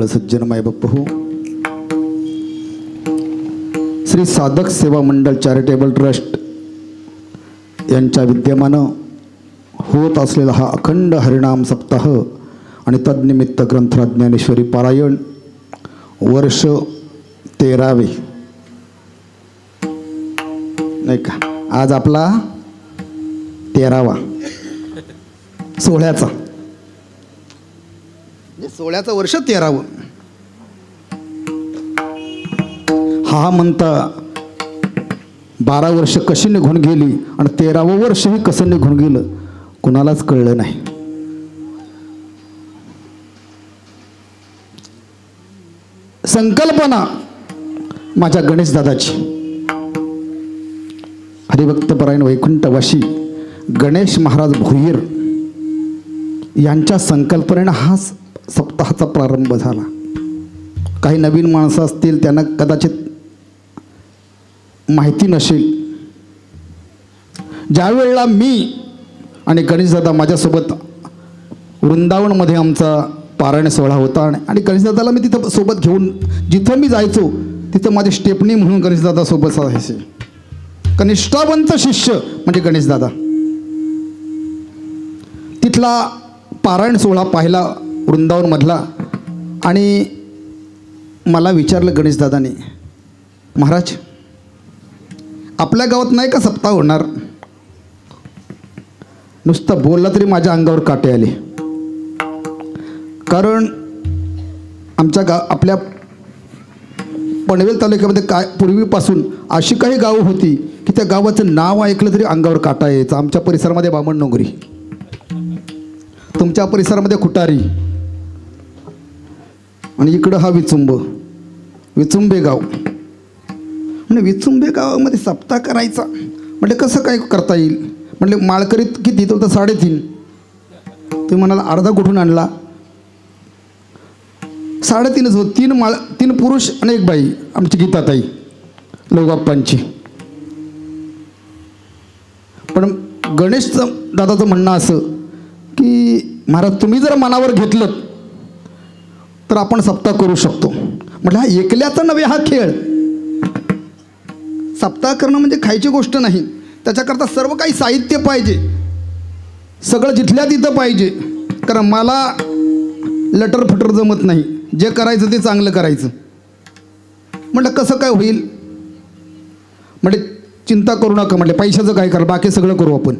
प्रेमळ सज्जन माय बाप हो. श्री साधक सेवा मंडळ चॅरिटेबल ट्रस्ट यांच्या विद्यमानं होत असलेला हा अखंड हरिनाम सप्ताह आणि तद्निमित्त ग्रंथराज ज्ञानेश्वरी पारायण वर्ष 13वे नाही का. आज आपला 13वा सोहळ्याचा सोहळ्याचं वर्ष 13वं. हा म्हणता 12 वर्ष कशी निघून गेली आणि 13वं वर्षही कसं निघून गेलं कुणालाच कळलं नाही. संकल्पना माझ्या गणेश दादाची हरिभक्तपरायण वैकुंठवासी गणेश महाराज भोईर यांच्या संकल्पनेनं हा सप्ताहाचा प्रारंभ झाला. काही नवीन माणसं असतील त्यांना कदाचित माहिती नसेल. ज्या वेळेला मी आणि गणेशदादा माझ्यासोबत वृंदावनमध्ये आमचा पारायण सोहळा होता आणि गणेशदादाला मी तिथं सोबत घेऊन जिथं मी जायचो तिथं माझे स्टेपनी म्हणून गणेशदादा सोबत असायचे. कनिष्ठावंत शिष्य म्हणजे गणेशदादा. तिथला पारायण सोहळा पाहिला वृंदावनमधला आणि मला विचारलं गणेशदादाने, महाराज आपल्या गावात नाही का सप्ताह होणार? नुसतं बोलला तरी माझ्या अंगावर काटे आले. कारण आमच्या आपल्या पनवेल तालुक्यामध्ये काय पूर्वीपासून अशी काही गावं होती की त्या गावाचं नाव ऐकलं तरी अंगावर काटा यायचं. आमच्या परिसरामध्ये बामणनोगरी, तुमच्या परिसरामध्ये खुटारी आणि इकडं हा विचुंबे गाव. म्हणजे विचुंबे गावामध्ये सप्ताह करायचा म्हणजे कसं काय करता येईल? म्हणजे माळकरीत किती? तो तर 3.5. तुम्ही म्हणाला अर्धा कुठून आणला? 3.5च होत. 3 पुरुष आणि 1 बाई आमची गीताताई लोगाप्पांची. पण गणेश दादाचं म्हणणं असं की महाराज तुम्ही जर मनावर घेतलं तर आपण सप्ताह करू शकतो. म्हटलं हा एकल्याचा नव्हे हा खेळ. सप्ताह करणं म्हणजे खायची गोष्ट नाही. त्याच्याकरता सर्व काही साहित्य पाहिजे, सगळं जिथल्या तिथं पाहिजे. कारण मला लटरफटर जमत नाही. जे करायचं ते चांगलं करायचं. म्हटलं कसं काय होईल? म्हणजे चिंता करू नका. म्हटलं पैशाचं काय करा, बाकी सगळं करू आपण.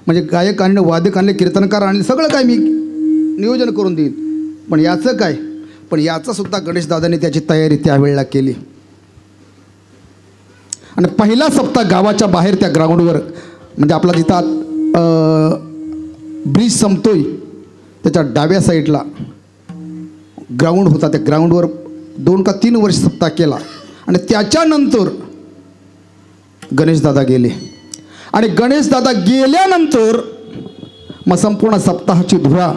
म्हणजे गायक आणले, वादक आणले, कीर्तनकार आणले, सगळं काय मी नियोजन करून देईल. पण याचं काय? पण याचासुद्धा गणेशदादाने त्याची तयारी त्यावेळेला केली. आणि पहिला सप्ताह गावाच्या बाहेर त्या ग्राउंडवर म्हणजे आपला जिथं ब्रिज संपतोय त्याच्या डाव्या साईडला ग्राउंड होता. त्या ग्राउंडवर 2 का 3 वर्ष सप्ताह केला. आणि त्याच्यानंतर गणेशदादा गेले. आणि गणेशदादा गेल्यानंतर मग संपूर्ण सप्ताहाची धुरा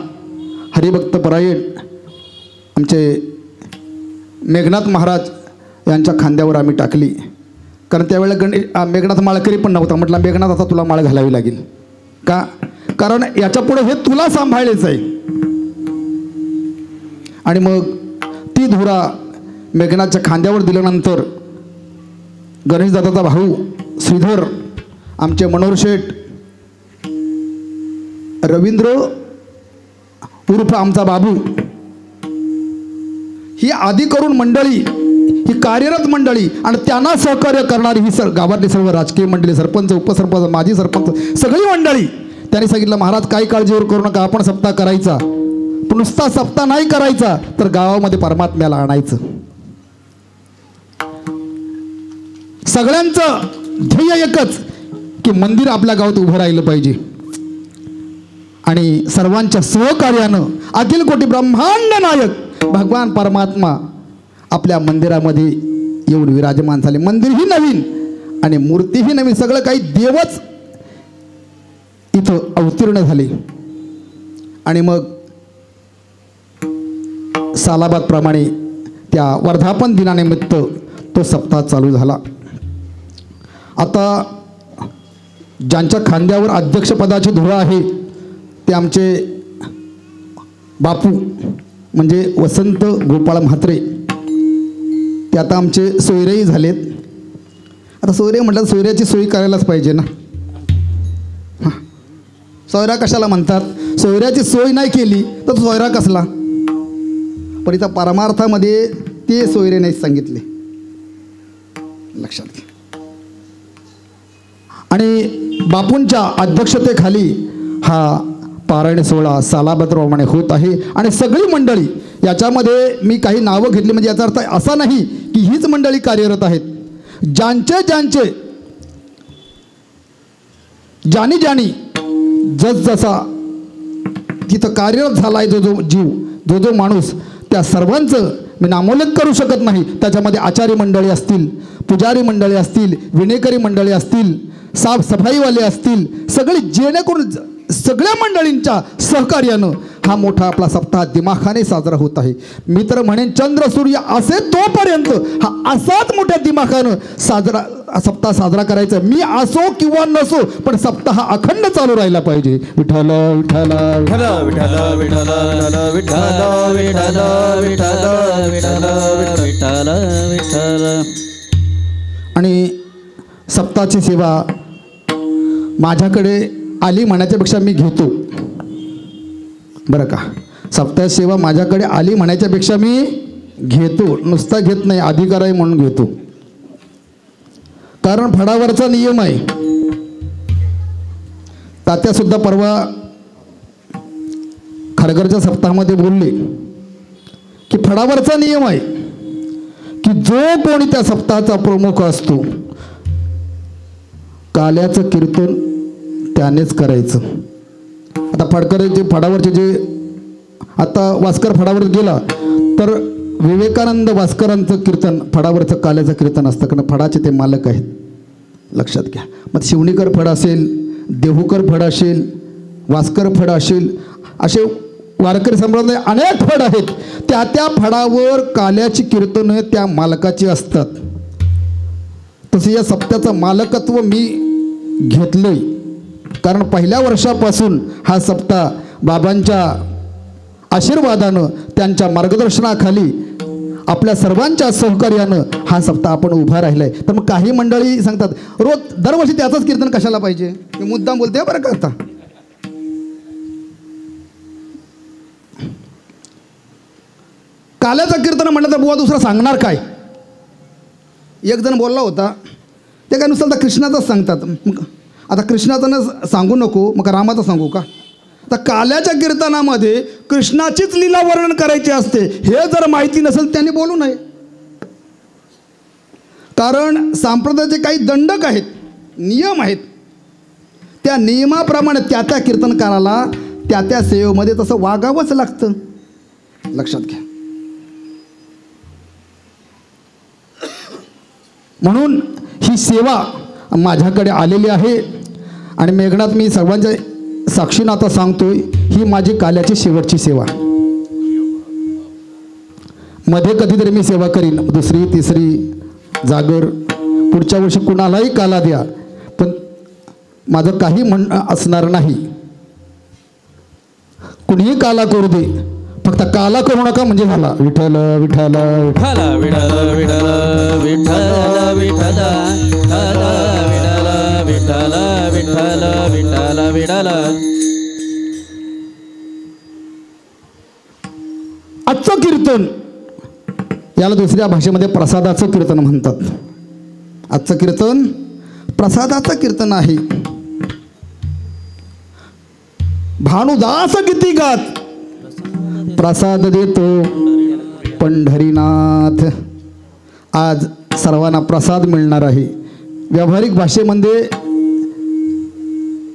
हरिभक्तपरायण आमचे मेघनाथ महाराज यांच्या खांद्यावर आम्ही टाकली. कारण त्यावेळेला मेघनाथ माळकरी पण नव्हता. म्हटलं मेघनाथ आता तुला माळ घालावी लागेल. का? कारण याच्यापुढे हे तुला सांभाळायचं आहे. आणि मग ती धुरा मेघनाथच्या खांद्यावर दिल्यानंतर गणेशदादाचा भाऊ श्रीधर, आमचे मनोहर शेठ, रवींद्र उर्फ आमचा बाबू, ही आदी करून मंडळी, ही कार्यरत मंडळी आणि त्यांना सहकार्य करणारी ही गावातली सर्व राजकीय मंडळी, सरपंच, उपसरपंच, माजी सरपंच, सगळी मंडळी त्यांनी सांगितलं महाराज काही काळजीवर करू नका, आपण सप्ताह करायचा. पण नुसता सप्ताह नाही करायचा तर गावामध्ये परमात्म्याला आणायचं. सगळ्यांचं ध्येय एकच की मंदिर आपल्या गावात उभं राहिलं पाहिजे. आणि सर्वांच्या सहकार्यानं अखिल कोटी ब्रह्मांड नायक भगवान परमात्मा आपल्या मंदिरामध्ये येऊन विराजमान झाले. मंदिरही नवीन आणि मूर्तीही नवीन, सगळं काही देवच इथं अवतीर्ण झाले. आणि मग सालाबादप्रमाणे त्या वर्धापन दिनानिमित्त तो सप्ताह चालू झाला. आता ज्यांच्या खांद्यावर अध्यक्षपदाची धुरा आहे ते आमचे बापू म्हणजे वसंत गोपाळ म्हात्रे, ते आता आमचे सोयरेही झालेत. आता सोयरे म्हटलं सोयऱ्याची सोय करायलाच पाहिजे ना. हां, सोयरा कशाला म्हणतात? सोयऱ्याची सोय नाही केली तर तो सोयरा कसला? पण इथं परमार्थामध्ये ते सोयरे नाहीच सांगितले, लक्षात घ्या. आणि बापूंच्या अध्यक्षतेखाली हा पारायण सोहळा सालाबद्रप्रमाणे होत आहे. आणि सगळी मंडळी याच्यामध्ये मी काही नावं घेतली म्हणजे याचा अर्थ असा नाही की हीच मंडळी कार्यरत आहेत. ज्यांचे ज्यानी जसा तिथं कार्यरत झाला आहे जो माणूस, त्या सर्वांचं मी नामोल्लेख करू शकत नाही. त्याच्यामध्ये आचार्य मंडळी असतील, पुजारी मंडळी असतील, विणेकरी मंडळी असतील, साफसफाईवाले असतील, सगळी जेणेकरून सगळ्या मंडळींच्या सहकार्यानं हा मोठा आपला सप्ताह दिमाखाने साजरा होत आहे. मी तर म्हणेन चंद्र सूर्य असे तोपर्यंत हा असाच मोठ्या दिमाखानं सप्ताह साजरा करायचा. मी असो किंवा नसो पण सप्ताह अखंड चालू राहिला पाहिजे. विठ्ठल विठ्ठल विठ्ठल विठ्ठल विठ्ठल विठ्ठल विठ्ठल विठ्ठल विठ्ठल विठ्ठल. आणि सप्ताहाची सेवा माझ्याकडे आली म्हणायच्यापेक्षा मी घेतो, बरं का. सप्ताह सेवा माझ्याकडे आली म्हणायच्यापेक्षा मी घेतो, नुसता घेत नाही, अधिकार आहे म्हणून घेतो. कारण फडावरचा नियम आहे. तात्यासुद्धा परवा खडगरच्या सप्ताहामध्ये बोलले की फडावरचा नियम आहे की जो कोणी त्या सप्ताहाचा प्रमुख असतो काल्याचं कीर्तन त्यानेच करायचं. आता फडकरचे फडावरचे जे आता वास्कर फडावर गेला तर विवेकानंद वास्करांचं कीर्तन फडावरचं काल्याचं कीर्तन असतं, कारण फडाचे ते मालक आहेत, लक्षात घ्या. मग शिवणीकर फड असेल, देहूकर फड असेल, वास्कर फड असेल, असे वारकरी संप्रदाय अनेक फड आहेत. त्या फडावर काल्याची कीर्तनं त्या मालकाची असतात. तसे या सप्त्याचं मालकत्व मी घेतलंय, कारण पहिल्या वर्षापासून हा सप्ताह बाबांच्या आशीर्वादानं त्यांच्या मार्गदर्शनाखाली आपल्या सर्वांच्या सहकार्यानं हा सप्ताह आपण उभा राहिला आहे. तर मग काही मंडळी सांगतात रोज दरवर्षी त्याचंच कीर्तन कशाला पाहिजे. मी मुद्दाम बोलते बरं का. आता काल्याचं कीर्तन म्हटलं तर बुवा दुसरं सांगणार काय. एक जण बोलला होता, ते काय नुसतं कृष्णाचंच सांगतात. आता कृष्णाचं न सांगू नको, मग रामाचं सांगू का. तर काल्याच्या कीर्तनामध्ये कृष्णाचीच लीला वर्णन करायची असते, हे जर माहिती नसेल त्यांनी बोलू नये. कारण संप्रदायाचे काही दंडक आहेत, नियम आहेत. त्या नियमाप्रमाणे त्या कीर्तनकाराला त्या सेवेमध्ये तसं वागावंच लागतं, लक्षात घ्या. म्हणून ही सेवा माझ्याकडे आलेली आहे. आणि मेघनाथ, मी सर्वांच्या साक्षीनं आता सांगतोय, ही माझी काल्याची शेवटची सेवा. मध्ये कधीतरी मी सेवा करीन, दुसरी तिसरी जागर, पुढच्या वर्षी कुणालाही काला द्या, पण माझं काही म्हणणं असणार नाही. कुणीही काला करू दे, फक्त काला करू नका म्हणजे झाला. विठ्ठल विठ्ठल विठ्ठल विठ्ठल विठ्ठल विठ्ठल विठ्ठल विठ्ठल विठ्ठल विठ्ठल. आजचं कीर्तन याला दुसऱ्या भाषेमध्ये प्रसादाचं कीर्तन म्हणतात. आजचं कीर्तन प्रसादाचं कीर्तन आहे. भानुदास किती गात प्रसाद देतो पंढरीनाथ. आज सर्वांना प्रसाद मिळणार आहे. व्यावहारिक भाषेमध्ये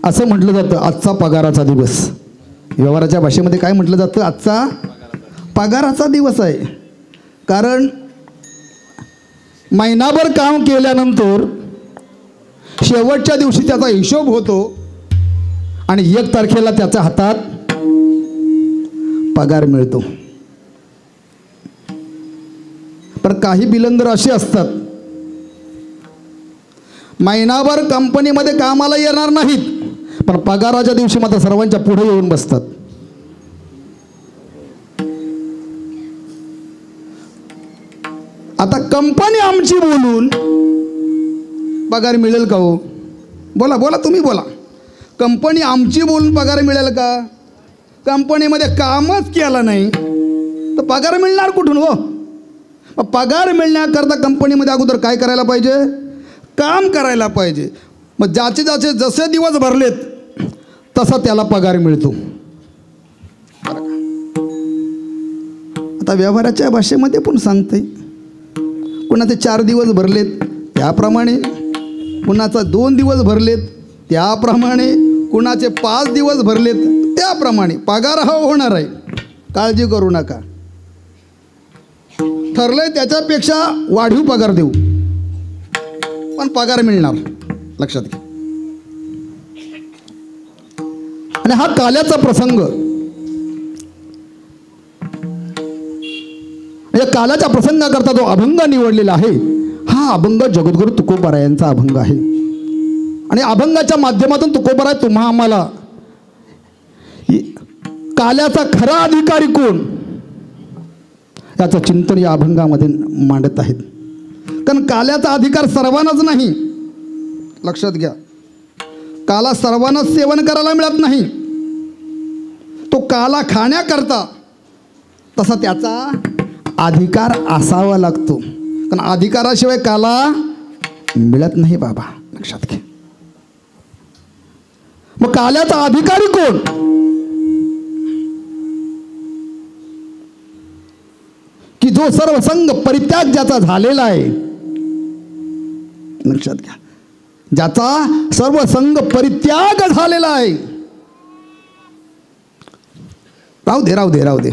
असं म्हटलं जातं, आजचा पगाराचा दिवस. व्यवहाराच्या भाषेमध्ये काय म्हटलं जातं, आजचा पगाराचा दिवस आहे. कारण महिनाभर काम केल्यानंतर शेवटच्या दिवशी त्याचा हिशोब होतो आणि 1 तारखेला त्याच्या हातात पगार मिळतो. पण काही बिलंदर असे असतात, महिनाभर कंपनीमध्ये कामाला येणार नाहीत, पण पगाराच्या दिवशी मात्र सर्वांच्या पुढे येऊन बसतात. कंपनी आमची बोलून पगार मिळेल का हो? बोला बोला, तुम्ही बोला. कंपनी आमची बोलून पगार मिळेल का? कंपनीमध्ये कामच केलं नाही तर पगार मिळणार कुठून हो? पगार मिळण्याकरता कंपनीमध्ये अगोदर काय करायला पाहिजे? काम करायला पाहिजे. मग ज्याचे ज्याचे जसे दिवस भरलेत तसा त्याला पगार मिळतो. आता व्यवहाराच्या भाषेमध्ये पण सांगते, कुणाचे 4 दिवस भरलेत त्याप्रमाणे, कुणाचा 2 दिवस भरलेत त्याप्रमाणे, कुणाचे 5 दिवस भरलेत त्याप्रमाणे पगार हा होणार आहे. काळजी करू नका. ठरलंय त्याच्यापेक्षा वाढीव पगार देऊ, पण पगार मिळणार, लक्षात घ्या. आणि हा काल्याचा प्रसंग, या कालाच्या प्रसंगाकरता जो अभंग निवडलेला आहे हा अभंग जगद्गुरु तुकोबारायांचा अभंग आहे. आणि अभंगाच्या माध्यमातून तुकोबाराय तुम्हा आम्हाला काल्याचा खरा अधिकारी कोण याचं चिंतन या अभंगामध्ये मांडत आहेत. कारण काल्याचा अधिकार सर्वांनाच नाही, लक्षात घ्या. काला सर्वांनाच सेवन करायला मिळत नाही. तो काला खाण्याकरता तसा त्याचा अधिकार असावा लागतो. कारण अधिकाराशिवाय काला मिळत नाही बाबा, लक्षात घ्या. मग काल्याचा अधिकारी कोण? की जो सर्व संग परित्याग ज्याचा झालेला आहे, लक्षात घ्या. ज्याचा सर्व संग परित्याग झालेला आहे. राहू दे राहू दे राहू दे,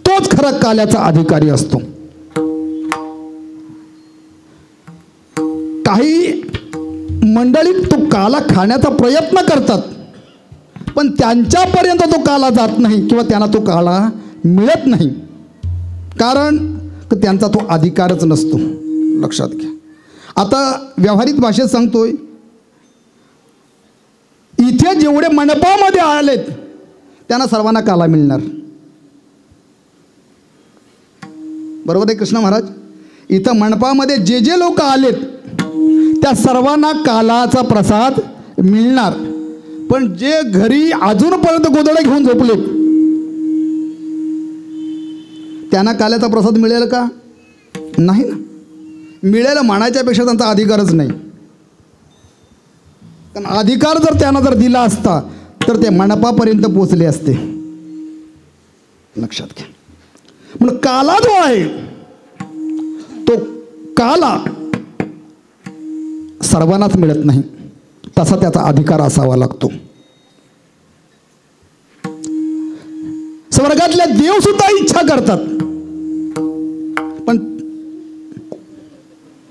तोच खरा काल्याचा अधिकारी असतो. काही मंडळी तो काला खाण्याचा प्रयत्न करतात, पण त्यांच्यापर्यंत तो काला जात नाही किंवा त्यांना तो काला मिळत नाही, कारण त्यांचा तो अधिकारच नसतो, लक्षात घ्या. आता व्यावहारिक भाषेत सांगतोय, इथे जेवढे मंडपामध्ये आलेत त्यांना सर्वांना काला मिळणार, बरोबर आहे कृष्ण महाराज? इथं मंडपामध्ये जे जे लोक आलेत त्या सर्वांना कालाचा प्रसाद मिळणार. पण जे घरी अजूनपर्यंत गोधड्या घेऊन झोपलेत त्यांना काल्याचा प्रसाद मिळेल का? नाही ना. मिळेल म्हणायच्यापेक्षा त्यांचा अधिकारच नाही. कारण अधिकार जर त्यांना जर दिला असता तर ते मंडपापर्यंत पोचले असते, लक्षात घ्या. म्हणून काला जो आहे तो काला सर्वांनाच मिळत नाही, तसा त्याचा अधिकार असावा लागतो. स्वर्गातले देव सुद्धा इच्छा करतात, पण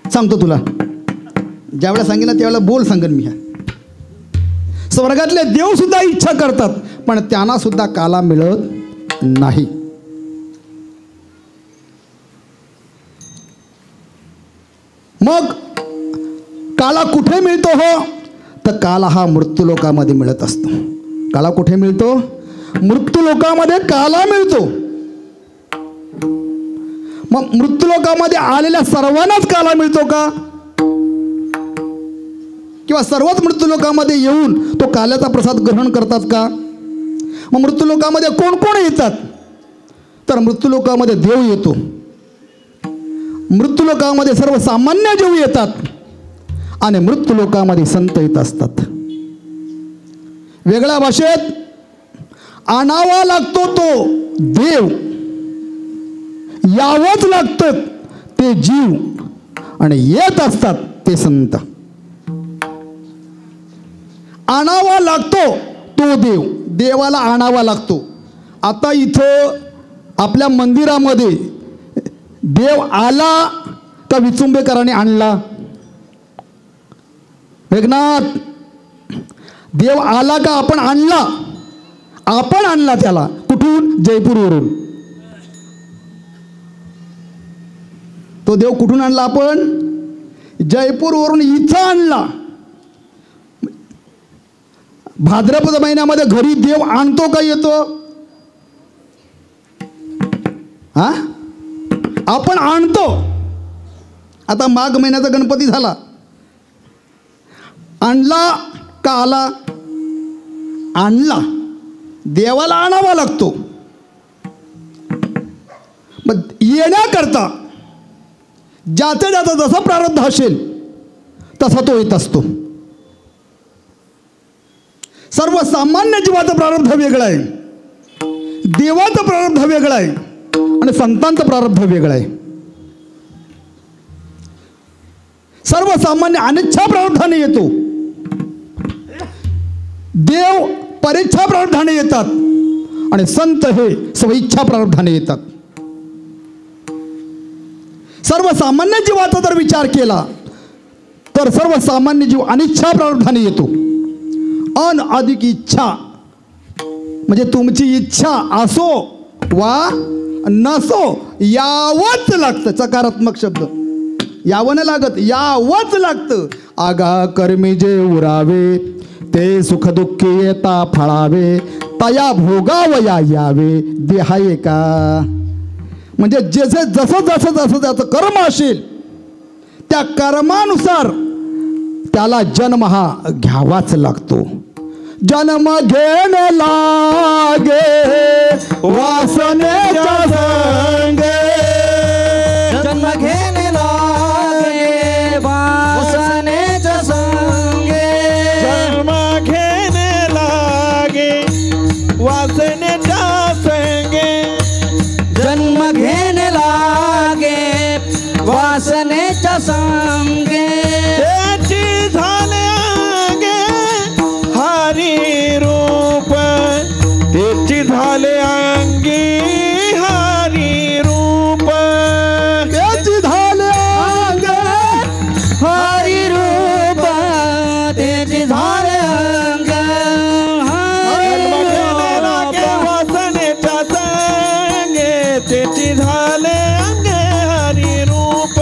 सांगतो तुला, ज्यावेळेला सांगितलं त्यावेळेला बोल सांगेन मी. स्वर्गातले देव सुद्धा इच्छा करतात, पण त्यांना सुद्धा काला मिळत नाही. मग काला कुठे मिळतो हो? तर काला हा मृत्यूलोकामध्ये मिळत असतो. काला कुठे मिळतो? मृत्यूलोकामध्ये काला मिळतो. मग मृत्यूलोकामध्ये आलेल्या सर्वांनाच काला मिळतो का? किंवा सर्वच मृत्यूलोकामध्ये येऊन तो काल्याचा प्रसाद ग्रहण करतात का? मग मृत्यूलोकामध्ये कोण कोण येतात? तर मृत्यूलोकामध्ये देव येतो, मृत्यूलोकामध्ये सर्वसामान्य जीव येतात आणि मृत्यूलोकामध्ये संत येत असतात. वेगळ्या भाषेत आणावा लागतो तो देव, यावंच लागतं ते जीव, आणि येत असतात ते संत. आणावा लागतो तो देव, देवाला आणावा लागतो. आता इथं आपल्या मंदिरामध्ये देव आला का विचुंबेकरांनी आणला? मेघनाथ, देव आला का आपण आणला? आपण आणला त्याला. कुठून? जयपूरवरून. तो देव कुठून आणला? आपण जयपूरवरून इथं आणला. भाद्रपद महिन्यामध्ये घरी देव आणतो का येतो? हा, आपण आणतो. आता माघ महिन्याचा गणपती झाला, आणला का आला? आणला, देवाला आणावा लागतो. मग येण्याकरता ज्याचा ज्याचा जसा प्रारब्ध असेल तसा तो येत असतो. सर्वसामान्य जीवाचं प्रारब्ध वेगळं आहे, देवाचं प्रारब्ध वेगळं आहे आणि संतांचं प्रारब्ध वेगळं आहे. सर्वसामान्य अनिच्छा प्रारब्धाने येतो, देव परेच्छा प्रारब्धाने येतात आणि संत हे स्वइच्छा प्रारब्धाने येतात. सर्वसामान्य जीवाचा जर विचार केला तर सर्वसामान्य जीव अनिच्छा प्रारब्धाने येतो. अन अधिक इच्छा म्हणजे तुमची इच्छा असो वा नसो यावंच लागतं. सकारात्मक शब्द, यावं नाही लागत, यावंच लागतं. आगा कर्मी जे उरावे ते सुख दुःखी येता फळावे, तया भोगावया यावे देहाये का. म्हणजे जसं जसं जसं जसं त्याचं कर्म असेल त्या कर्मानुसार त्याला जन्म हा घ्यावाच लागतो. जन्म घेणे लागे वासनेच्या संगे, जन्म घेणे लागे वासनेच्या संगे, जन्म घेणे लागे वासनेच्या संगे, जन्म घेणे लागे वासनेच्या संगे. त्याची झाले अंगे हरी रूप, त्याची झाले अंगी हरी रूप, त्याची झाले अंगे हरी रूप, त्याची झाले अंग जन्म घेणे लागे वासनेच्या संगे, त्याची झाले अंगे हरी रूप,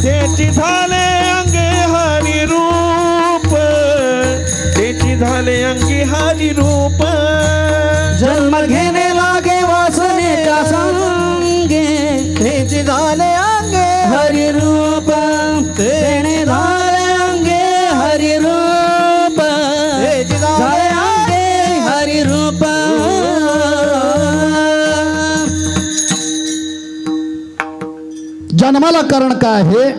त्याची झाले अंगे हरी रूप, त्याची झाले अंगी हरी रूप. जन्म घेणे लागे वासनेच्या संगे, त्याची झाले अंगे हरी रूप, तेने झाले अंगे हरी रूप, झाले अंगे हरी रूप. जन्माला कारण काय आहे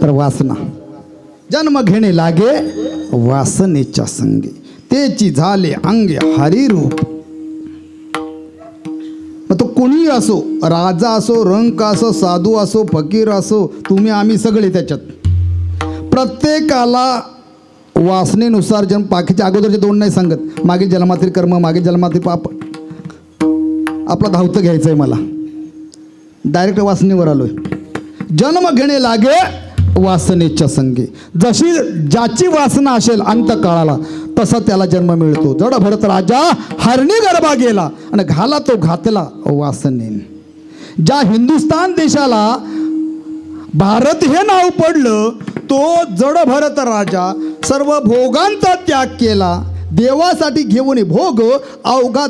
तर वासना. जन्म घेणे लागे वासनेच्या संगे, तेची झाले अंगे हरिरूप. मग तो कोणीही असो, राजा असो, रंक असो, साधू असो, फकीर असो, तुम्ही आम्ही सगळे त्याच्यात. प्रत्येकाला वासनेनुसार जन्म. बाकीच्या अगोदरचे दोन नाही सांगत, मागील जन्मातील कर्म, मागील जन्मातील पाप. आपलं धावतं घ्यायचं आहे मला, डायरेक्ट वासनेवर आलोय. जन्म घेणे लागे वासनेच्या संगे, जशी ज्याची वासना असेल अंतकाळाला तसा त्याला जन्म मिळतो. जड भरत राजा हरणी गर्भा गेला आणि घाला तो घातला वासनेने. ज्या हिंदुस्थान देशाला भारत हे नाव पडलं तो जड भरत राजा सर्व भोगांचा त्याग केला. देवासाठी घेऊन भोग अवघा,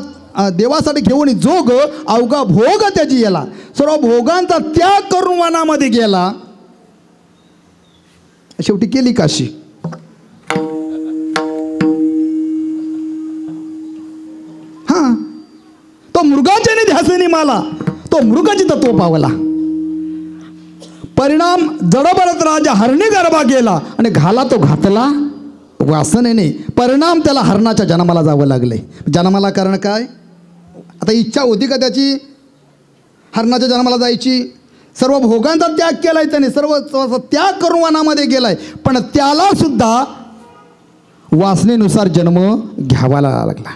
देवासाठी घेऊन जोग अवघा भोग त्याची गेला. सर्व भोगांचा त्याग करून वनामध्ये गेला. शेवटी केली काशी. हा, तो मृगाच्या ध्यासनी मला, तो मृगाची तत्व पावला. परिणाम जडभरत राजा हरणी गर्भा गेला आणि घाला तो घातला वासनेने. परिणाम त्याला हरणाच्या जन्माला जावं लागले. जन्माला कारण काय? आता इच्छा होती का त्याची हरणाच्या जन्माला जायची? सर्व भोगांचा त्याग केलाय त्याने, सर्व त्याग करून वनामध्ये गेलाय. पण त्याला सुद्धा वासनेनुसार जन्म घ्यावा लागला.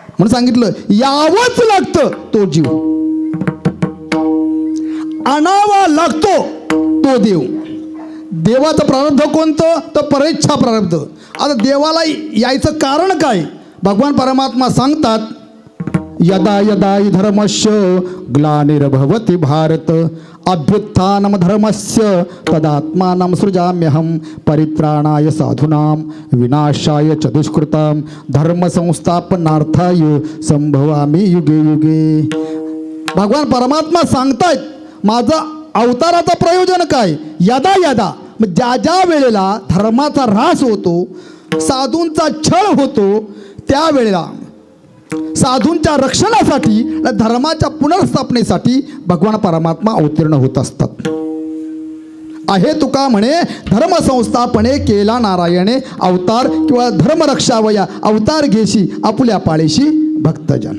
म्हणून सांगितलं यावंच लागतं तो जीव, आणावा लागतो तो देव. देवाचं प्रारब्ध कोणतं तर परेच्छा प्रारब्ध. आता देवाला यायचं कारण काय? भगवान परमात्मा सांगतात यदा यदा हि धर्मस्य ग्लानिर्भवति भारत अभ्युत्थानं धर्मस्य तदात्मानं सृजाम्यहं परित्राणाय साधूनां विनाशाय च दुष्कृतां धर्म संस्थापनार्थाय संभवामि युगे युगे. भगवान परमात्मा सांगतायत माझं अवताराचं प्रयोजन काय. यदा यदा मग ज्या ज्या वेळेला धर्माचा ऱ्हास होतो, साधूंचा छळ होतो, त्यावेळेला साधूंच्या रक्षणासाठी, धर्माच्या पुनर्स्थापनेसाठी भगवान परमात्मा अवतीर्ण होत असतात. आहे तुका म्हणे धर्मसंस्थापने केला नारायणे अवतार, किंवा धर्मरक्षावया अवतार घेशी आपुल्या पाळीशी भक्तजन.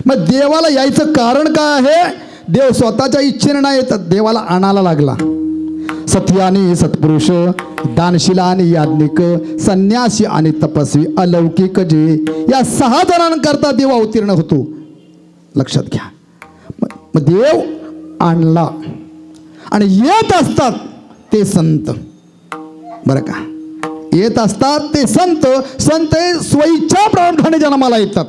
मग देवाला यायचं कारण काय आहे. देव स्वतःच्या इच्छेने नाही येतात, देवाला आणायला लागला. सत्यानी सत्पुरुष, दानशीला आणि याज्ञिक, संन्यासी आणि तपस्वी, अलौकिक जे, या 6 जणांकरता देव अवतीर्ण होतो. लक्षात घ्या. मग देव आणला आणि येत असतात ते संत. बरं का, येत असतात ते संत. संत हे स्वइच्छा प्रारंभाने जन्माला येतात.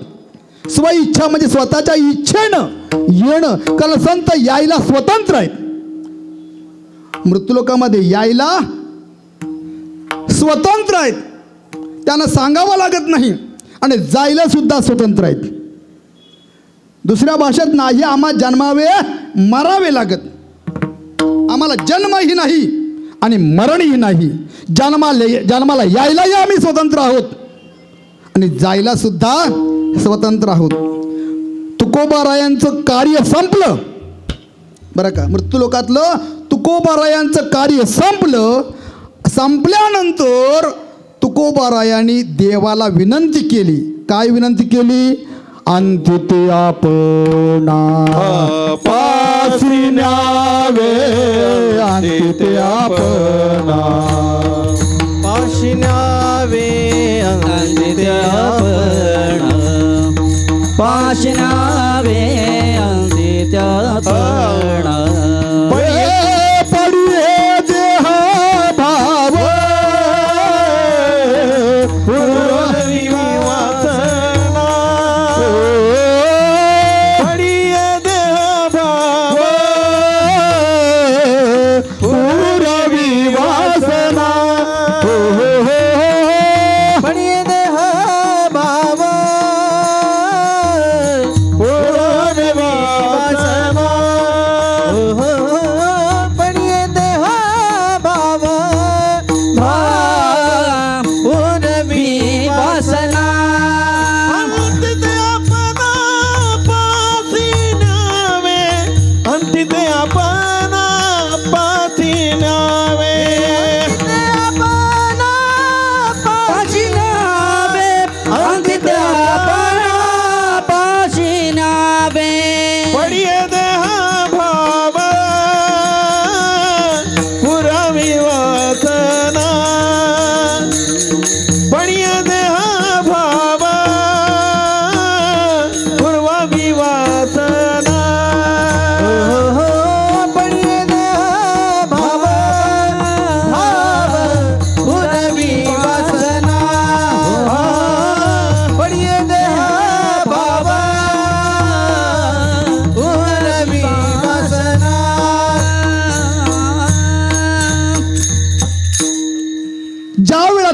स्वइच्छा म्हणजे स्वतःच्या इच्छेनं येणं. कारण संत यायला स्वतंत्र आहेत. मृत्यूलोकामध्ये यायला स्वतंत्र आहेत, त्यांना सांगावं लागत नाही. आणि जायला सुद्धा स्वतंत्र आहेत. दुसऱ्या भाषेत नाही आम्हा जन्मावे मरावे लागत. आम्हाला जन्मही नाही आणि मरणही नाही. जन्माला यायलाही आम्ही स्वतंत्र आहोत आणि जायला सुद्धा स्वतंत्र आहोत. तुकोबारायांचं कार्य संपलं. बरं का, मृत्यूलोकातलं तुकोबारायांचं कार्य संपलं. संपल्यानंतर तुकोबारायांनी देवाला विनंती केली. काय विनंती केली. अंतिते आपणा पासी न्यावे, अंतिते आपणा पाशी न्यावे, अंतिते आपणा पाशी न्यावे, अंतिते आपणा.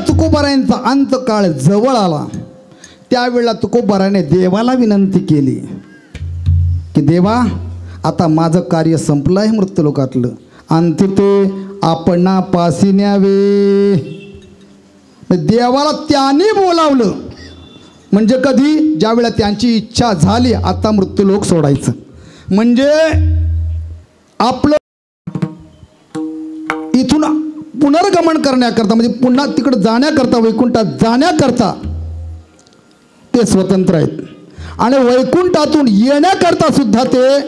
तुकोबारायांचा अंतकाळ जवळ आला, त्यावेळेला तुकोबाराने देवाला विनंती केली की देवा, आता माझं कार्य संपलं आहे मृत्यूलोकातलं, अंती ते आपणा पासी न्यावे. देवाला त्यांनी बोलावलं. म्हणजे कधी? ज्यावेळेला त्यांची इच्छा झाली आता मृत्यूलोक सोडायचं. म्हणजे आपलं इथून पुनर्गमन करण्याकरता, म्हणजे पुन्हा तिकडे जाण्याकरता, वैकुंठात जाण्याकरता ते स्वतंत्र आहेत. आणि वैकुंठातून येण्याकरता सुद्धा ते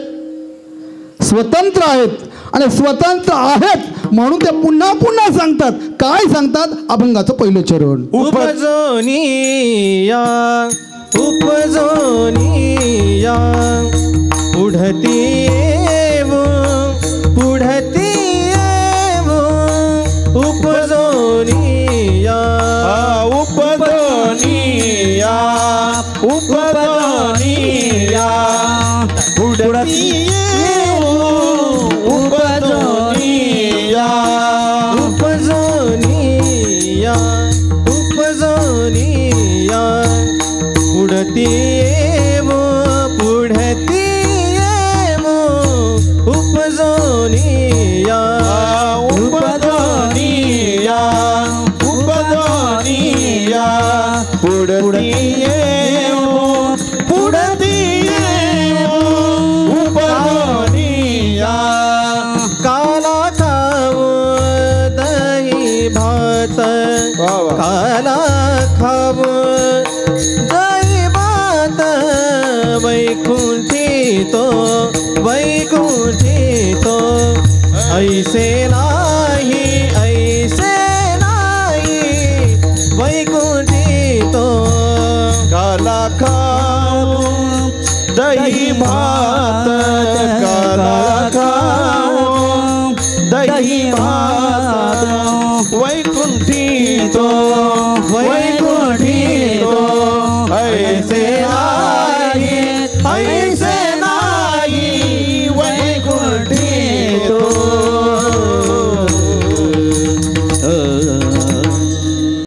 स्वतंत्र आहेत. आणि स्वतंत्र आहेत म्हणून ते पुन्हा पुन्हा सांगतात. काय सांगतात? अभंगाचं पहिलं चरण. उपजोनिया उपजोनिया पुढती येवो पुढती येवो उपजोनिया उपजोनिया उपजोनिया पुढती येवो उपजोनिया उपजोनिया उपजोनिया पुढती येवो पुढती येऊ पुढती येऊ उपरोनिया काला खाऊ दही भात काला खाऊ दही भात वैकुंठी तो ऐसे नाही वैकुंठी तो काला खाऊ दही भात काला खाऊ दही भात